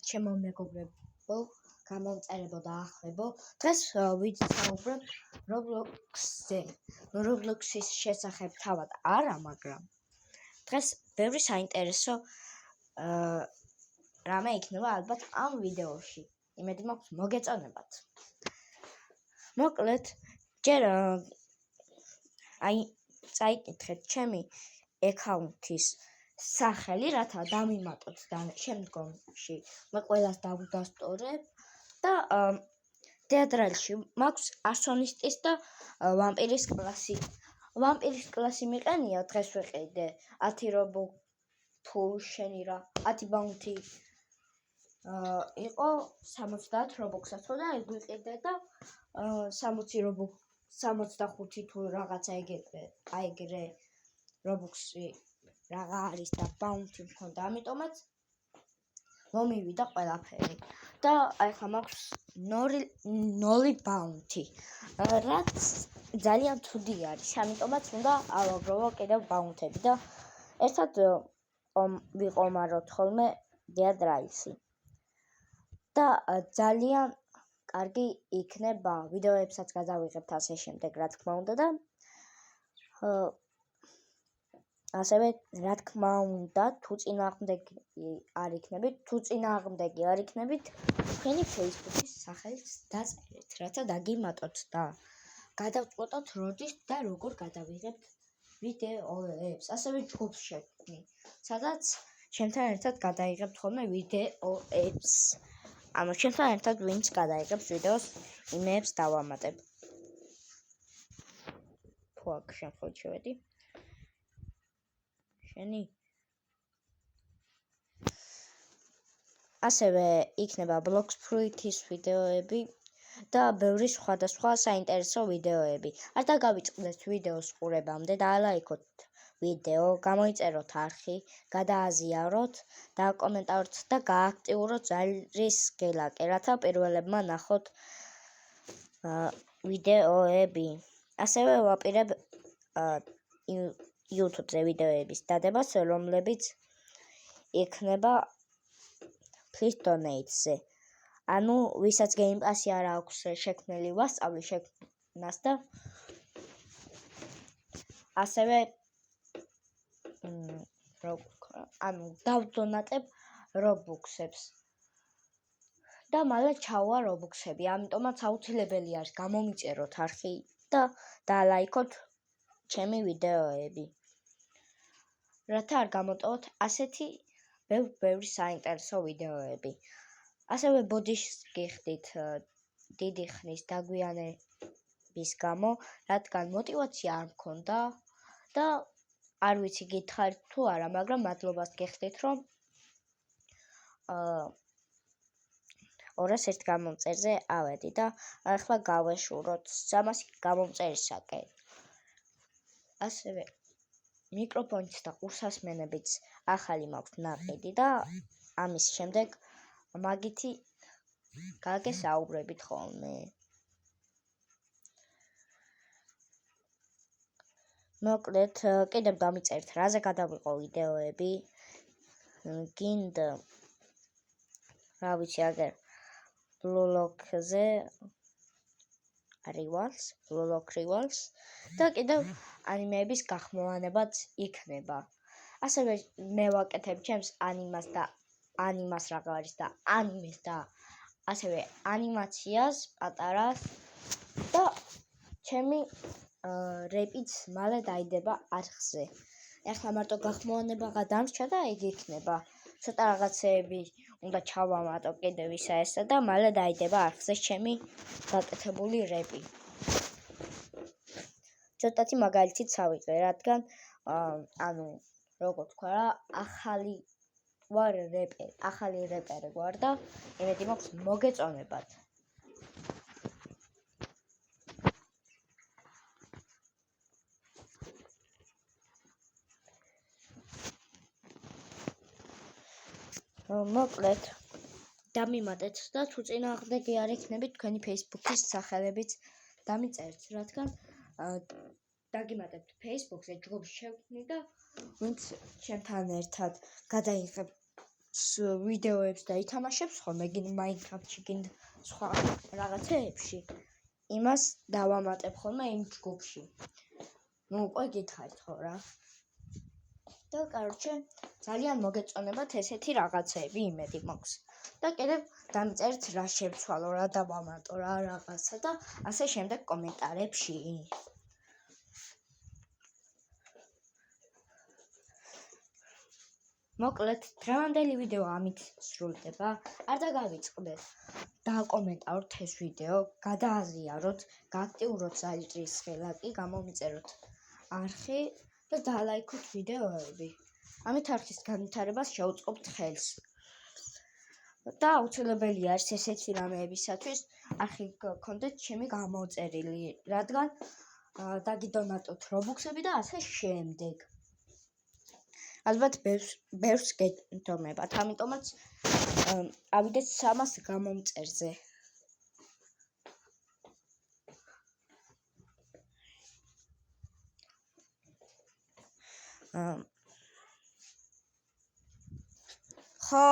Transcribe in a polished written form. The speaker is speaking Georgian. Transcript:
ჩემო მეგობრებო, გამომწერებო და ახლებო. დღეს ვისაუბრებ Roblox-ზე. Roblox-ის შესახებ თავად არა, მაგრამ დღეს ბევრი საინტერესო რამე იქნება ალბათ ამ ვიდეოში. იმედი მაქვს მოგეწონებათ. მოკლედ, ჯერ წაიკითხეთ ჩემი აკაუნთის სახელი, რათა დამიმატოთ და შემდგომში მე ყველას დავუდასტურებ და თეატრალში მაქვს ასონისტის და ვამპირის კლასი. ვამპირის კლასი მიყენია, დღეს ვიყიდე 10 რობოქს თუ შენი რა 10 ბაუნთი იყო 70 რობოქსაც და ვიყიდე და 60 რობოქს 65 თუ რაღაცა ეგრე რობოქსი რაღა არის და ბაუნთი მქონდა, ამიტომაც მომივიდა ყველაფერი და ახლა მაქვს 0 ბაუნთი, რაც ძალიან ცუდი არის, ამიტომაც უნდა ავაგროვო კიდევ ბაუნთები და ერთად ვიყომაროთ ხოლმე დიად რაისი და ძალიან კარგი იქნება, ვიდეოებსაც გადავიღებთ ასე შემდეგ, რა თქმა უნდა და ასევე რა თქმა უნდა, თუ წინააღმდეგი არ იქნებით, თქვენი Facebook-ის სახელით დაწერეთ, რათა დაგიმატოთ და გადავწყვეტოთ როდის და როგორ გადავიღებთ ვიდეოებს. ასევე ჯგუფს შევქმნი, სადაც ჩემთან ერთად გადაიღებთ ხოლმე ვიდეოებს. ანუ ჩემთან ერთად ვინც გადაიღებს ვიდეოს, იმეებს დავამატებ. თუ აქ შემთხვევით შევედი. ასევე იქნება Blox Fruit-ის ვიდეოები და ბევრი სხვადასხვა საინტერესო ვიდეოები. არ დაგავიწყდეთ ვიდეოს ყურებამდე და ალაიქოთ ვიდეო, გამოიწეროთ არხი, გადააზიაროთ, დააკომენტაროთ და გააქტიუროთ ზარის გელაკე, რათა პირველებმა ნახოთ ვიდეოები. ასევე ვაპირებ YouTube-ზე ვიდეოების დადებას, რომლებიც იქნება Please Donate-ზე. ანუ ვისაც Game Pass-ი არ აქვს შექმნილი, ვასწავლი შექმნას და ასევე დავდონატებ Robux-ებს. და მალე ჩავა Robux-ები, ამიტომაც აუცილებელი არის გამომიწეროთ არხი და დაალაიქოთ ჩემი ვიდეოები. რათა არ გამოტოვოთ ასეთი ბევრი საინტერესო ვიდეოები. ასევე ბოდიშს გიხდით დიდი ხნის დაგვიანების გამო, რადგან მოტივაცია არ მქონდა და არ ვიცი გითხარით თუ არა, მაგრამ მადლობას გიხდით, რომ 201 გამომწერზე ავედი და ახლა გავეშუროთ 300 გამომწერისაკენ. ასევე მიკროფონიც და ყურსასმენებიც ახალი მაქვს ნაყიდი და ამის შემდეგ მაგითი გაგესაუბრებით ხოლმე. მოკლედ, კიდევ დამიწერთ რაზე გადავიყო ვიდეოები. გინდა რა ვიცი აგერ Blue-Lock-ზე Rivals და კიდევ ანიმეების გახმოვანებაც იქნება. ასევე მე ვაკეთებ ჩემს ანიმას რაღა არის და ანიმეს და ასევე ანიმაციას პატარას და ჩემი რეპიც მალე დაიდება არხზე. ახლა მარტო გახმოვანება დამრჩა და ეგ იქნება. ცოტა რაღაცეები უნდა ჩავამატო კიდევ ისა და მალე დაიდება არხზე ჩემი გაკეთებული რეპი. ცოტათი მაგალითიც ავიღე, რადგან როგორ თქვა რა, ახალი რეპერი ვარ და იმედი მაქვს მოგეწონებათ. მოკლედ, დამიმატეთ და თუ წინააღმდეგი არ იქნებით, თქვენი Facebook-ის სახელებიც დამიწერთ, რადგან დაგიმატებთ Facebook-ზე ჯგუფს შევქმნი და ვინც ჩემთან ერთად გადაიღებ ვიდეოებს და ითამაშებს ხოლმე, გინ Minecraft-ში, გინ სხვა რაღაცეებში, იმას დავამატებ ხოლმე იმ ჯგუფში. ნუ უკვე გითხარით ხო რა. და კაროჩე, ძალიან მოგეწონებათ ესეთი რაღაცეები, იმედი მაქვს. და კიდევ დამწერთ რა შევცვალო, რა დავამატო, რა რაღაცა და ასე შემდეგ კომენტარებში. მოკლედ, დღევანდელი ვიდეო ამით სრულდება. არ დაგავიწყდეთ. დააკომენტაროთ ეს ვიდეო, გადააზიაროთ, გააქტიუროთ ზაიტრის ხელაკი, გამომიწეროთ არხი და დალაიქოთ ვიდეოები. ამით არხის განვითარებას შეუწყობთ ხელს. და აუცილებელია არის ესეთი რამეებისათვის არხი გქონდეთ ჩემი გამოწერილი, რადგან დაგიდონატოთ რობუქსები და ასე შემდეგ. ალბათ ბევრს გეთომებათ, ამიტომაც ავიდეთ 300 გამომწერზე. ხო